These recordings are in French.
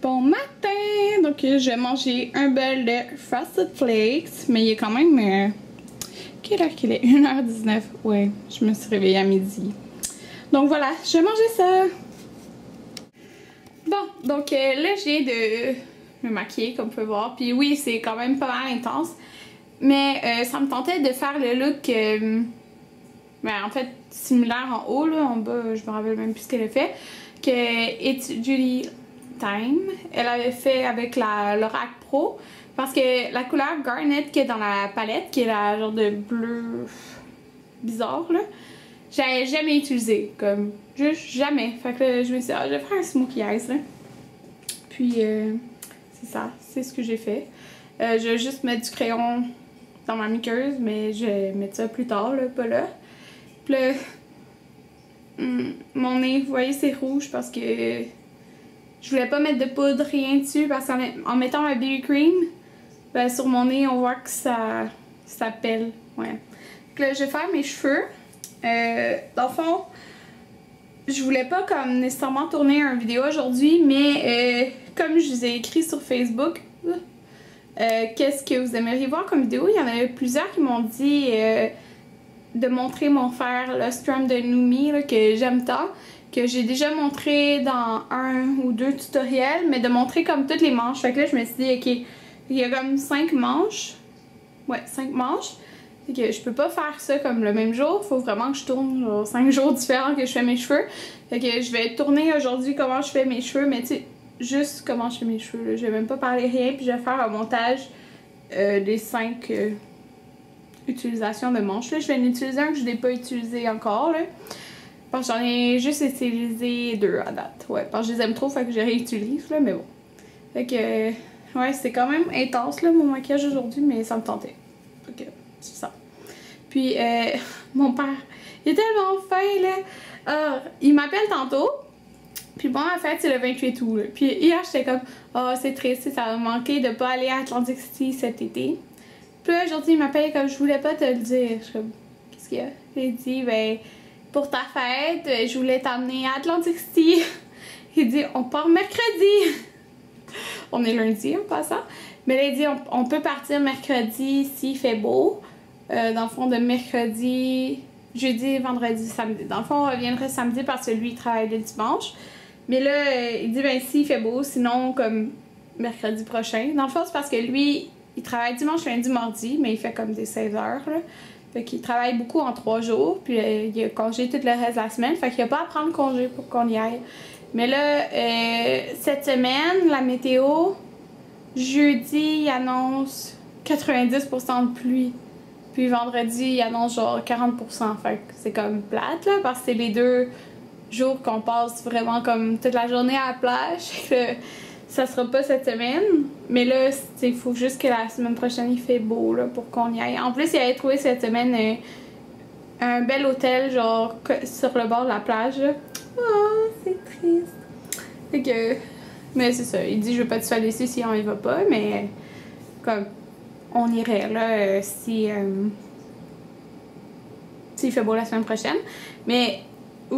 Bon matin! Donc je vais manger un bol de Frosted Flakes, mais il est quand même... quelle heure qu'il est? 1h19. Ouais, je me suis réveillée à midi. Donc voilà, je vais manger ça! Bon, donc là je viens de me maquiller comme vous pouvez voir. Puis oui, c'est quand même pas mal intense. Mais ça me tentait de faire le look... en fait, similaire en haut, là, en bas, je me rappelle même plus ce qu'elle a fait. Que It's Judy Time, elle avait fait avec la Lorac Pro. Parce que la couleur Garnet qui est dans la palette, qui est la genre de bleu bizarre, là, j'avais jamais utilisé. Comme, juste jamais. Fait que là, je me suis dit, ah, je vais faire un smokey eyes, là. Puis, c'est ça, c'est ce que j'ai fait. Je vais juste mettre du crayon dans ma muqueuse, mais je vais mettre ça plus tard, là, pas là. Puis là, mon nez, vous voyez, c'est rouge parce que je voulais pas mettre de poudre, rien dessus, parce qu'en mettant ma BB cream, ben, sur mon nez, on voit que ça pèle. Ouais. Donc là, je vais faire mes cheveux. Dans le fond, je voulais pas comme nécessairement tourner une vidéo aujourd'hui, mais comme je vous ai écrit sur Facebook, qu'est-ce que vous aimeriez voir comme vidéo? Il y en avait plusieurs qui m'ont dit de montrer mon fer Lustrum de Numi là, que j'aime tant, que j'ai déjà montré dans 1 ou 2 tutoriels, mais de montrer comme toutes les manches. Fait que là je me suis dit ok, il y a comme 5 manches. Ouais, 5 manches. Fait que je peux pas faire ça comme le même jour, faut vraiment que je tourne genre 5 jours différents que je fais mes cheveux. Fait que je vais tourner aujourd'hui comment je fais mes cheveux, mais tu sais, juste comment je fais mes cheveux. Là. Je vais même pas parler rien, puis je vais faire un montage des 5 utilisation de manches. Là, je vais en utiliser un que je n'ai pas utilisé encore. Là, parce que j'en ai juste utilisé 2 à date. Ouais, parce que je les aime trop, fait que je les réutilise. Là, mais bon. Fait que, ouais, c'est quand même intense là, mon maquillage aujourd'hui, mais ça me tentait. Fait que, c'est ça. Puis, mon père, il est tellement fin là. Il m'appelle tantôt. Puis bon, en fait, c'est le 28 août. Là. Puis hier, j'étais comme, oh, c'est triste, ça va me manquer de pas aller à Atlantic City cet été. Puis là, aujourd'hui, il m'appelle comme je voulais pas te le dire. Je suis comme, qu'est-ce qu'il y a? J'ai dit, ben, pour ta fête, je voulais t'emmener à Atlantic City. Il dit, on part mercredi. On est lundi en passant. Mais là, il dit, on peut partir mercredi s'il fait beau. Dans le fond, de mercredi, jeudi, vendredi, samedi. Dans le fond, on reviendrait samedi parce que lui, il travaille le dimanche. Mais là, il dit, ben, s'il fait beau, sinon, comme mercredi prochain. Dans le fond, c'est parce que lui, il travaille dimanche, lundi, mardi, mais il fait comme des 16 heures. Là. Fait qu'il travaille beaucoup en 3 jours, puis il a congé tout le reste de la semaine. Fait qu'il n'y a pas à prendre congé pour qu'on y aille. Mais là, cette semaine, la météo, jeudi, il annonce 90% de pluie. Puis vendredi, il annonce genre 40%. Fait que c'est comme plate, là, parce que c'est les 2 jours qu'on passe vraiment comme toute la journée à la plage. Ça sera pas cette semaine, mais là, il faut juste que la semaine prochaine il fait beau là, pour qu'on y aille. En plus, il avait trouvé cette semaine un bel hôtel, genre sur le bord de la plage. Oh, c'est triste. Fait que, mais c'est ça, il dit je veux pas te faire laisser si on y va pas, mais comme on irait là si s'il fait beau la semaine prochaine. Mais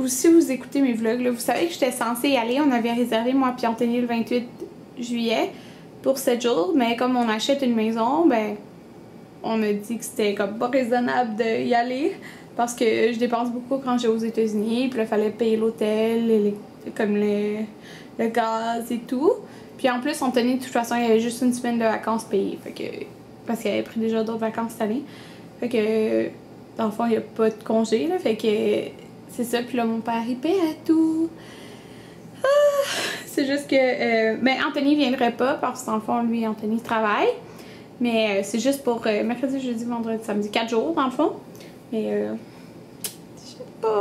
si vous écoutez mes vlogs, là, vous savez que j'étais censée y aller. On avait réservé, moi puis Anthony, le 28 juillet pour 7 jours. Mais comme on achète une maison, ben on a dit que c'était comme pas raisonnable d'y aller. Parce que je dépense beaucoup quand j'ai aux États-Unis. Puis là, il fallait payer l'hôtel, comme le gaz et tout. Puis en plus, Anthony, de toute façon, il y avait juste une semaine de vacances payées. Fait que, parce qu'il avait pris déjà d'autres vacances cette année. Fait que, dans le fond, il n'y a pas de congé. Là, fait que c'est ça, puis là mon père il paie à tout. C'est juste que ben Anthony viendrait pas parce que dans le fond lui Anthony travaille. Mais c'est juste pour mercredi, jeudi, vendredi, samedi, 4 jours dans le fond. Mais je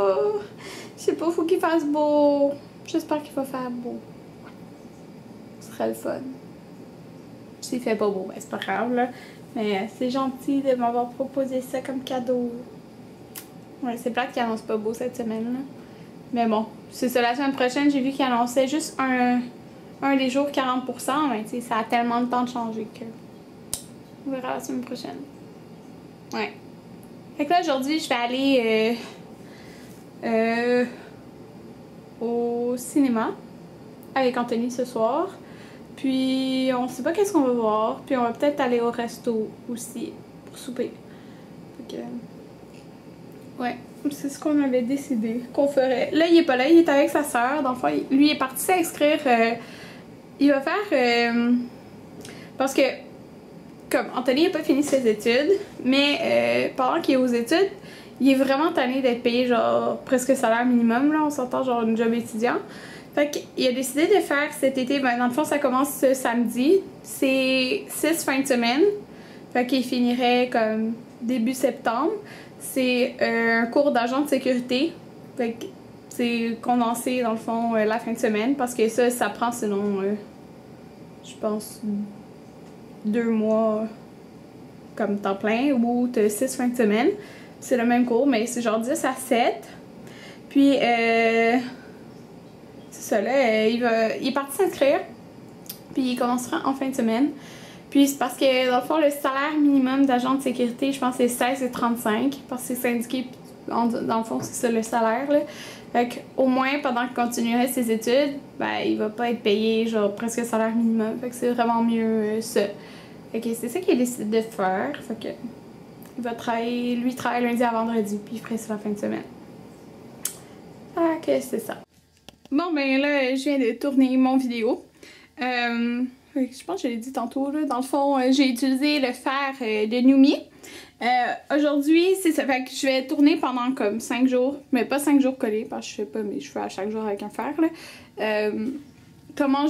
sais pas, faut qu'il fasse beau. J'espère qu'il va faire beau. Ce serait le fun. S'il fait pas beau, ben c'est pas grave là. Mais c'est gentil de m'avoir proposé ça comme cadeau. Ouais, c'est plate qu'il annonce pas beau cette semaine là. Mais bon, c'est ça, la semaine prochaine, j'ai vu qu'il annonçait juste un des jours 40%, mais tu sais, ça a tellement de temps de changer que on verra la semaine prochaine. Ouais. Fait que là, aujourd'hui, je vais aller au cinéma avec Anthony ce soir. Puis on sait pas qu'est-ce qu'on va voir. Puis on va peut-être aller au resto aussi pour souper. Fait que, ouais, c'est ce qu'on avait décidé qu'on ferait. Là, il est pas là, il est avec sa soeur. Dans le fond, lui est parti s'inscrire. Il va faire... parce que, comme Anthony n'a pas fini ses études, mais pendant qu'il est aux études, il est vraiment tanné d'être payé genre presque salaire minimum, là, on s'entend genre une job étudiant. Fait qu'il a décidé de faire cet été, ben dans le fond ça commence ce samedi, c'est 6 fins de semaine, fait qu'il finirait comme début septembre. C'est un cours d'agent de sécurité, fait que c'est condensé dans le fond la fin de semaine, parce que ça prend sinon, je pense, 2 mois comme temps plein, ou t'as 6 fins de semaine. C'est le même cours, mais c'est genre 10 à 7. Puis, c'est ça là, il est parti s'inscrire. Puis il commencera en fin de semaine. Puis c'est parce que, dans le fond, le salaire minimum d'agent de sécurité, je pense que c'est 16,35. Parce que c'est syndiqué, dans le fond, c'est ça le salaire, là. Fait qu'au moins, pendant qu'il continuerait ses études, ben, il va pas être payé, genre, presque salaire minimum. Fait que c'est vraiment mieux ça. Fait que c'est ça qu'il a décidé de faire. Fait que... il va travailler, lui travaille lundi à vendredi, puis il ferait ça la fin de semaine. Ok, c'est ça. Bon, ben là, je viens de tourner mon vidéo. Je pense que je l'ai dit tantôt, là. Dans le fond, j'ai utilisé le fer de Numi. Aujourd'hui, c'est ça. Fait que je vais tourner pendant comme 5 jours, mais pas 5 jours collés, parce que je fais pas mes cheveux à chaque jour avec un fer, là. Comment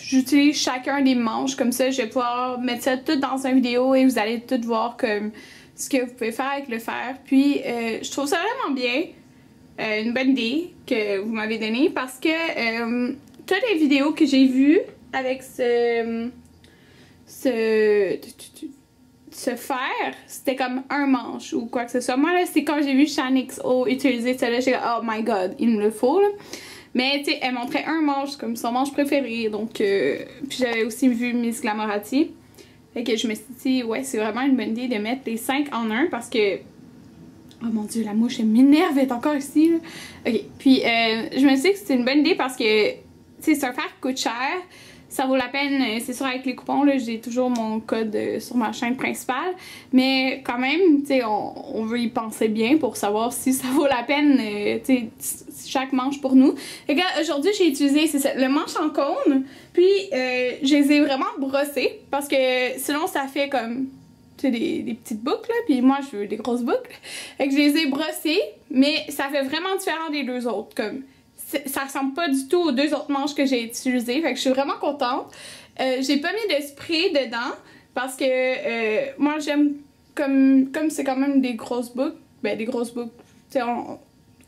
j'utilise chacun des manches, comme ça, je vais pouvoir mettre ça tout dans une vidéo et vous allez tout voir comme ce que vous pouvez faire avec le fer. Puis je trouve ça vraiment bien, une bonne idée que vous m'avez donnée, parce que toutes les vidéos que j'ai vues avec ce fer, c'était comme un manche ou quoi que ce soit. Moi là, c'est quand j'ai vu ShanXO utiliser ça là, j'ai dit oh my god, il me le faut là. Mais tu sais, elle montrait un manche comme son manche préféré, donc puis j'avais aussi vu Miss Glamorati. Fait que je me suis dit, ouais, c'est vraiment une bonne idée de mettre les 5 en un, parce que... oh mon dieu, la mouche, elle m'énerve, elle est encore ici, là. Ok, puis je me suis dit que c'était une bonne idée parce que, tu sais, c'est un fer qui coûte cher. Ça vaut la peine, c'est sûr, avec les coupons, là, j'ai toujours mon code sur ma chaîne principale. Mais quand même, tu sais, on veut y penser bien pour savoir si ça vaut la peine, tu sais, chaque manche pour nous. Et que aujourd'hui, j'ai utilisé, c'est ça, le manche en cône. Puis, je les ai vraiment brossés parce que sinon, ça fait comme, tu sais, des petites boucles, là. Puis moi, je veux des grosses boucles. Fait que je les ai brossés, mais ça fait vraiment différent des deux autres, comme... ça ressemble pas du tout aux deux autres manches que j'ai utilisées. Fait que je suis vraiment contente. J'ai pas mis de spray dedans parce que moi j'aime comme c'est quand même des grosses boucles. Ben des grosses boucles, tu sais,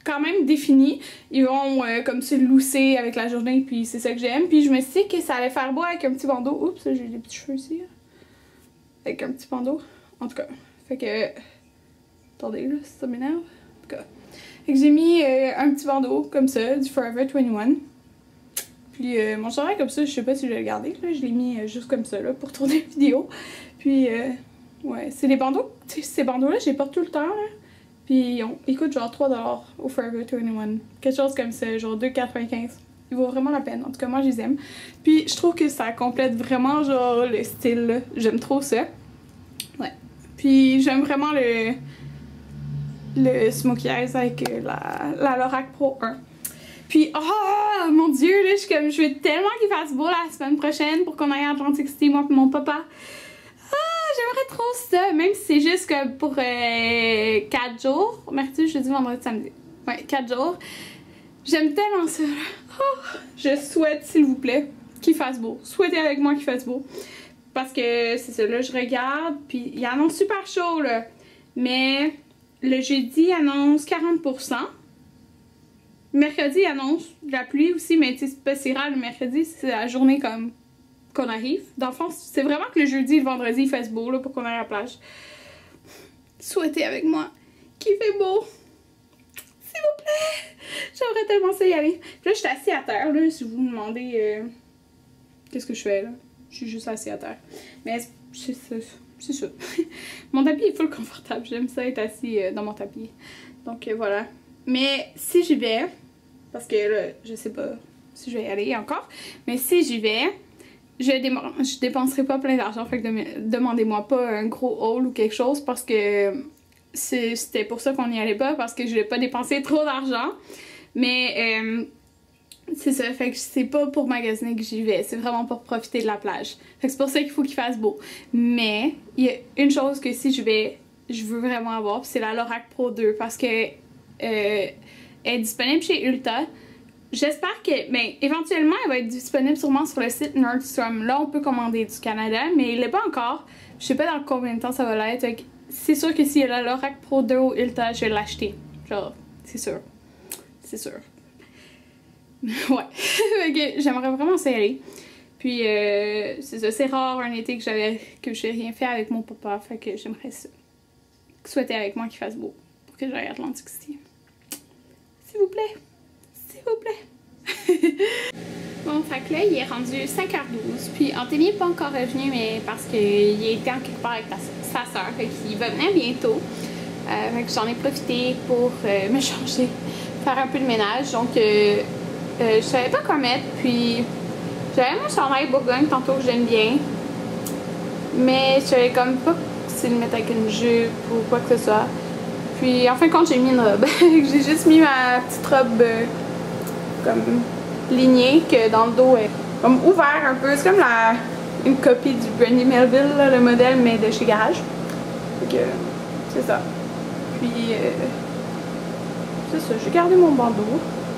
quand même définies. Ils vont comme se lousser avec la journée, puis c'est ça que j'aime. Puis je me suis dit que ça allait faire beau avec un petit bandeau. Oups, j'ai des petits cheveux ici. Là. Avec un petit bandeau. En tout cas, fait que... attendez là, ça m'énerve. En tout cas... fait que j'ai mis un petit bandeau comme ça, du Forever 21. Puis mon chandail comme ça, je sais pas si je vais le garder, là, je l'ai mis juste comme ça là, pour tourner la vidéo. Puis ouais, c'est des bandeaux, ces bandeaux là, je les porte tout le temps là. Puis ils coûtent genre 3$ au Forever 21. Quelque chose comme ça, genre 2,95. Il vaut vraiment la peine, en tout cas moi je les aime. Puis je trouve que ça complète vraiment genre le style là, j'aime trop ça. Ouais. Puis j'aime vraiment le Smokey Eyes avec la Lorac Pro 1. Puis, oh mon dieu, là, je veux tellement qu'il fasse beau la semaine prochaine pour qu'on aille à Atlantic City, moi et mon papa. Ah, j'aimerais trop ça, même si c'est juste que pour 4 jours, mercredi, jeudi, vendredi, samedi. Ouais, 4 jours. J'aime tellement ça. Oh, je souhaite, s'il vous plaît, qu'il fasse beau. Souhaitez avec moi qu'il fasse beau. Parce que c'est ça, là, je regarde, puis il annonce super chaud, là. Mais... le jeudi annonce 40%. Mercredi annonce de la pluie aussi, mais c'est rare le mercredi, c'est la journée comme qu'on arrive. Dans le fond, c'est vraiment que le jeudi et le vendredi il fasse beau là, pour qu'on aille à la plage. Souhaitez avec moi qu'il fait beau. S'il vous plaît! J'aimerais tellement ça y aller. Puis là, je suis assise à terre, là, si vous me demandez qu'est-ce que je fais là. Je suis juste assise à terre. Mais c'est ça. C'est ça. Mon tapis est full confortable. J'aime ça être assis dans mon tapis. Donc voilà. Mais si j'y vais, parce que là, je sais pas si je vais y aller encore, mais si j'y vais, je dépenserai pas plein d'argent, fait que demandez-moi pas un gros haul ou quelque chose parce que c'était pour ça qu'on n'y allait pas, parce que je voulais pas dépenser trop d'argent. Mais c'est ça, fait que c'est pas pour magasiner que j'y vais, c'est vraiment pour profiter de la plage. Fait que c'est pour ça qu'il faut qu'il fasse beau. Mais il y a une chose que si je vais, je veux vraiment avoir, c'est la Lorac Pro 2 parce que elle est disponible chez Ulta. J'espère que, ben, éventuellement, elle va être disponible sûrement sur le site Nordstrom. Là, on peut commander du Canada, mais il l'est pas encore. Je sais pas dans combien de temps ça va l'être. C'est sûr que s'il y a la Lorac Pro 2 au Ulta, je vais l'acheter. Genre, c'est sûr. C'est sûr. Ouais. J'aimerais vraiment ça y aller. Puis, c'est ça. C'est rare un été que j'ai rien fait avec mon papa. Fait que j'aimerais ça. Souhaiter avec moi qu'il fasse beau. Pour que j'aille à Atlantic City. S'il vous plaît. S'il vous plaît. Bon, fait que là, il est rendu 5h12. Puis Anthony n'est pas encore revenu, mais parce qu'il était en quelque part avec sa soeur. Fait qu'il va venir bientôt. Fait que j'en ai profité pour me changer, faire un peu de ménage. Donc, je savais pas quoi mettre. Puis, j'avais mon chandail Bourgogne tantôt que j'aime bien. Mais je savais comme pas si le mettre avec une jupe ou quoi que ce soit. Puis, en fin de compte, j'ai mis une robe. J'ai juste mis ma petite robe comme lignée, que dans le dos est comme ouvert un peu. C'est comme une copie du Brandy Melville, là, le modèle, mais de chez Garage. Donc, c'est ça. Puis, c'est ça. J'ai gardé mon bandeau.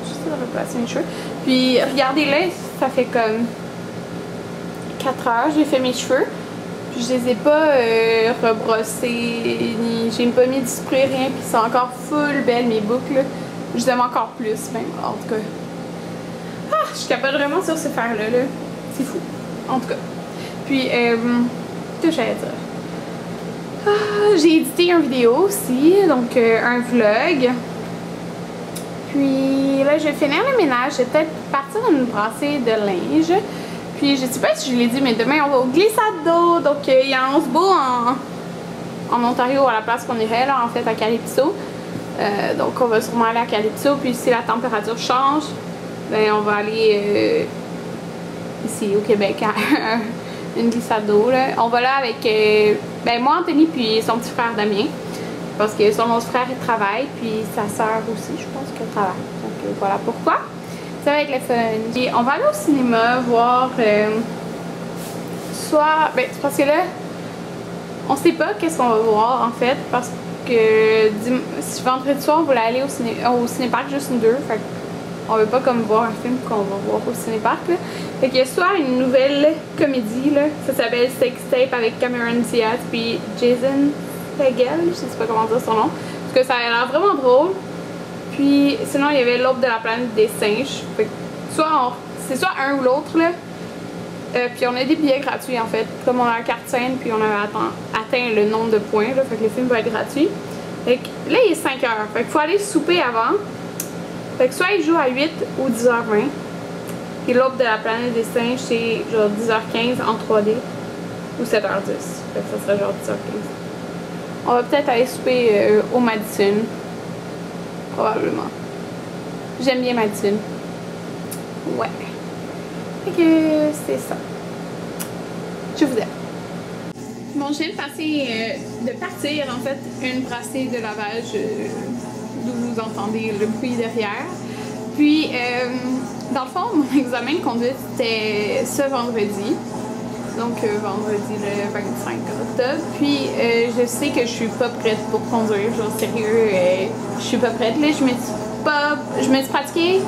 J'essaie de replacer mes cheveux. Puis, regardez là, ça fait comme 4 heures. J'ai fait mes cheveux. Puis, je les ai pas rebrossés, j'ai pas mis du spray, rien. Puis, c'est encore full belle mes boucles. Je les aime encore plus, même. En tout cas. Ah, je capote vraiment sur ce fer-là. Là. C'est fou. En tout cas. Puis, qu'est-ce que j'allais dire? Ah, j'ai édité une vidéo aussi, donc un vlog. Puis là, je vais finir le ménage. Je vais peut-être partir d'une brassée de linge. Puis je sais pas si je l'ai dit, mais demain on va au glissade d'eau. Donc il y a un beau en Ontario à la place qu'on irait là, en fait, à Calypso. Donc on va sûrement aller à Calypso. Puis si la température change, ben on va aller ici au Québec à une glissade d'eau. On va là avec ben moi, Anthony, puis son petit frère Damien. Parce que son autre frère, il travaille, puis sa soeur aussi, je pense qu'elle travaille. Donc voilà pourquoi. Ça va être le fun. Et on va aller au cinéma voir soit... Ben, c'est parce que là, on sait pas qu'est-ce qu'on va voir en fait. Parce que vendredi soir, on voulait aller au cinéparc juste nous deux. Fait on veut pas comme voir un film qu'on va voir au cinéparc. Là. Fait qu'il y a soit une nouvelle comédie, là, ça s'appelle Sex Tape avec Cameron Diaz puis Jason Segel, je sais pas comment dire son nom. Parce que ça a l'air vraiment drôle. Puis sinon il y avait l'autre de la planète des singes. Fait que c'est soit un ou l'autre là. Puis on a des billets gratuits en fait. Comme on a la carte scène puis on a atteint le nombre de points là. Fait que le film va être gratuit. Fait que là il est 5h. Fait qu'il faut aller souper avant. Fait que soit il joue à 8 ou 10h20. Puis l'autre de la planète des singes c'est genre 10h15 en 3D. Ou 7h10. Fait que ça serait genre 10h15. On va peut-être aller souper au Madison. Probablement. J'aime bien Madison. Ouais. Fait que c'est ça. Je vous aime. Bon, je viens de partir en fait une brassée de lavage d'où vous entendez le bruit derrière. Puis, dans le fond, mon examen de conduite c'était ce vendredi. Donc vendredi le 25 octobre. Puis je sais que je suis pas prête pour conduire, genre sérieux, je suis pas prête. Là, je me suis pratiquée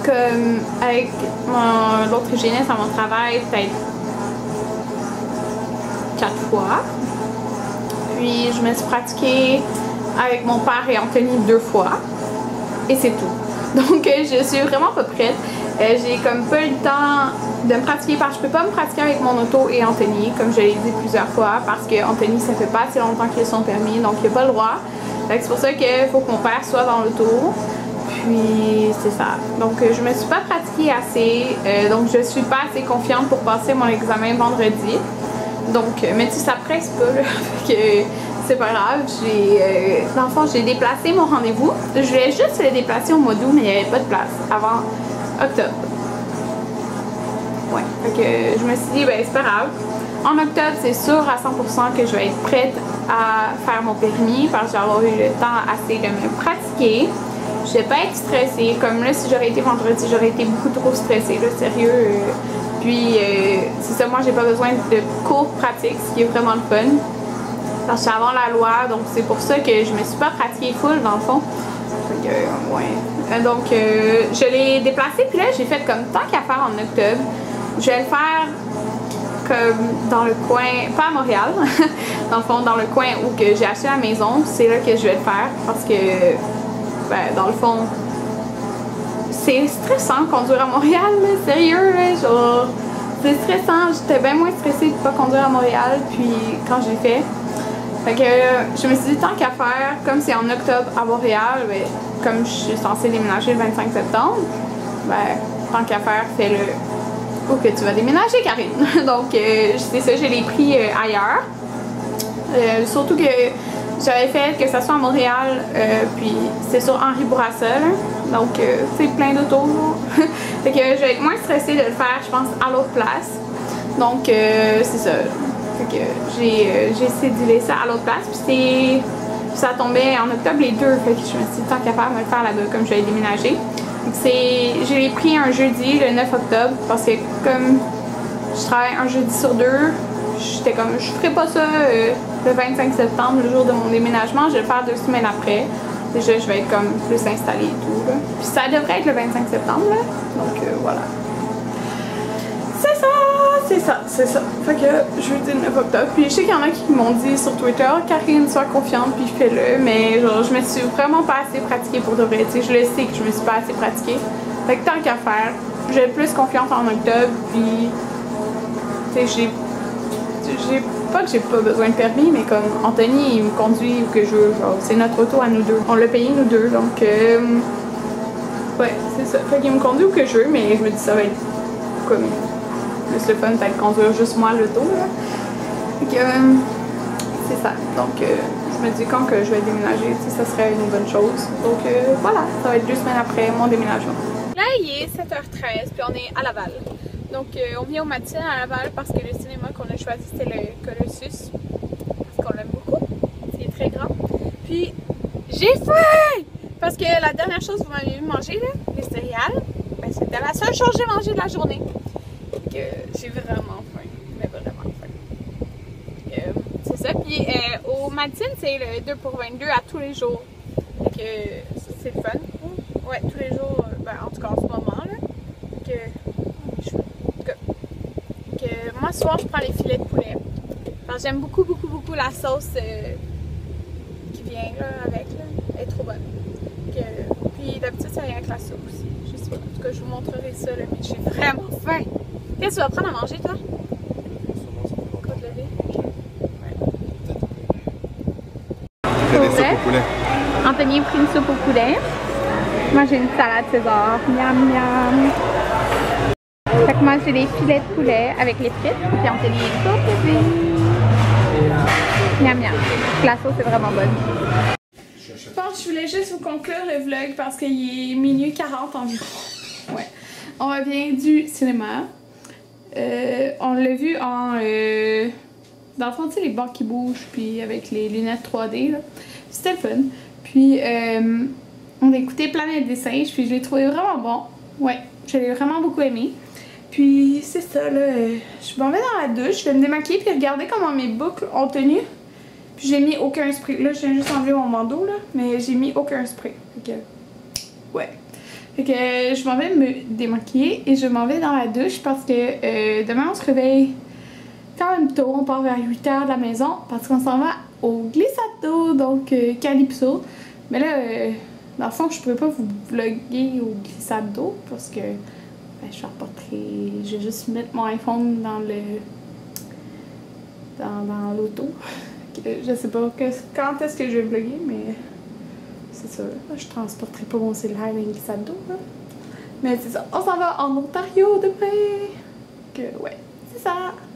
comme avec l'autre hygiéniste à mon travail peut-être 4 fois. Puis je me suis pratiquée avec mon père et Anthony 2 fois. Et c'est tout. Donc je suis vraiment pas prête. J'ai comme pas eu le temps de me pratiquer parce que je peux pas me pratiquer avec mon auto et Anthony, comme je l'ai dit plusieurs fois, parce que Anthony ça fait pas assez longtemps qu'il a son permis, donc il a pas le droit. C'est pour ça qu'il faut que mon père soit dans l'auto. Puis c'est ça. Donc je me suis pas pratiquée assez, donc je suis pas assez confiante pour passer mon examen vendredi. Donc, mais tu sais, ça presse pas là, que c'est pas grave. Dans le fond, j'ai déplacé mon rendez-vous. Je voulais juste le déplacer au mois d'août, mais il n'y avait pas de place avant octobre. Ouais. Fait que je me suis dit, ben c'est pas grave. En octobre, c'est sûr à 100% que je vais être prête à faire mon permis parce que je vais avoir eu le temps assez de me pratiquer. Je vais pas être stressée. Comme là, si j'aurais été vendredi, j'aurais été beaucoup trop stressée, là, sérieux. Puis, c'est ça, moi, j'ai pas besoin de cours pratiques, ce qui est vraiment le fun. Parce que c'est avant la loi, donc c'est pour ça que je me suis pas pratiquée full, dans le fond. Fait que, ouais. Donc, je l'ai déplacé, puis là, j'ai fait comme tant qu'à faire en octobre. Je vais le faire comme dans le coin, pas à Montréal, dans le fond, dans le coin où que j'ai acheté la maison. C'est là que je vais le faire parce que, ben, dans le fond, c'est stressant conduire à Montréal, là, sérieux, là, genre, c'est stressant. J'étais bien moins stressée de pas conduire à Montréal, puis quand j'ai fait. Fait que je me suis dit, tant qu'à faire, comme c'est en octobre à Montréal, ben, comme je suis censée déménager le 25 septembre, ben, tant qu'à faire, fais-le où que tu vas déménager, Karine. Donc, c'est ça, je l'ai pris ailleurs. Surtout que j'avais fait que ça soit à Montréal, puis c'est sur Henri Bourassa, là. Donc, c'est plein d'autos. Fait que je vais être moins stressée de le faire, je pense, à l'autre place. Donc, c'est ça. Fait que j'ai cédulé ça à l'autre place, puis ça tombait en octobre les deux. Fait que je me suis dit, tant qu'à faire, me le faire là-bas, comme je vais déménager. Je l'ai pris un jeudi, le 9 octobre, parce que comme je travaille un jeudi sur deux, j'étais comme, je ferai pas ça le 25 septembre, le jour de mon déménagement, je vais le faire 2 semaines après. Déjà, je vais être comme plus installée et tout, là. Puis ça devrait être le 25 septembre, là. Donc, voilà. C'est ça! C'est ça, c'est ça. Fait que jeudi 9 octobre. Puis je sais qu'il y en a qui m'ont dit sur Twitter, Karine, sois confiante, puis fais-le. Mais genre, je me suis vraiment pas assez pratiquée pour de vrai. Tu sais, je le sais que je me suis pas assez pratiquée. Fait que tant qu'à faire, j'ai plus confiance en octobre. Puis, tu sais, j'ai pas que j'ai pas besoin de permis, mais comme Anthony, il me conduit où que je veux. Genre, c'est notre auto à nous deux. On l'a payé nous deux, donc ouais, c'est ça. Fait qu'il me conduit où que je veux, mais je me dis ça va être comme plus le fun peut-être conduire juste moi l'auto, là. Fait que c'est ça. Donc je me dis quand que je vais déménager, tu sais, ça serait une bonne chose. Donc voilà, ça va être 2 semaines après mon déménagement. Là il est 7h13 puis on est à Laval. Donc on vient au matin à Laval parce que le cinéma qu'on a choisi c'était le Colossus. Parce qu'on l'aime beaucoup. C'est très grand. Puis j'ai faim! Parce que la dernière chose que vous m'avez vu manger, là, les céréales, ben, c'était la seule chose que j'ai mangée de la journée. Donc j'ai vraiment faim. Mais vraiment faim. C'est ça. Puis au matin, c'est le 2 pour 22 à tous les jours. Donc c'est le fun. Ouais, tous les jours, ben, en tout cas en ce moment, là. Moi, ce soir, je prends les filets de poulet. J'aime beaucoup, beaucoup, beaucoup la sauce qui vient là, avec. Là. Elle est trop bonne. Puis d'habitude, ça vient avec la soupe aussi. Je sais pas. En tout cas, je vous montrerai ça, là, mais j'ai vraiment faim. Qu'est-ce que tu vas prendre à manger, toi? Côte levée. Ouais. Soupe au poulet. Anthony a pris une soupe au poulet. Moi, j'ai une salade César. Miam, miam. Fait que moi j'ai des filets de poulet avec les frites, puis on fait des sauces levées. Miam miam. La sauce est vraiment bonne. Je pense que je voulais juste vous conclure le vlog parce qu'il est minuit 40 environ. Ouais. On revient du cinéma. On l'a vu en... dans le fond, tu sais, les bancs qui bougent, puis avec les lunettes 3D, là. C'était le fun. Puis, on a écouté Planète des singes, puis je l'ai trouvé vraiment bon. Ouais, je l'ai vraiment beaucoup aimé. Puis c'est ça, là, je m'en vais dans la douche, je vais me démaquiller puis regardez comment mes boucles ont tenu. Puis j'ai mis aucun spray. Là, je viens juste enlever mon bandeau, là, mais j'ai mis aucun spray. Fait que, ouais. Fait que je m'en vais me démaquiller et je m'en vais dans la douche parce que demain on se réveille quand même tôt. On part vers 8 h de la maison parce qu'on s'en va au glissade d'eau, donc Calypso. Mais là, dans le fond, je pourrais pas vous vlogger au glissade d'eau parce que je vais juste mettre mon iPhone dans l'auto. Je sais pas quand est-ce que je vais vlogger, mais c'est ça. Je transporterai pas mon cellulaire dans une glissade d'eau. Mais c'est ça. On s'en va en Ontario demain. Ouais, c'est ça.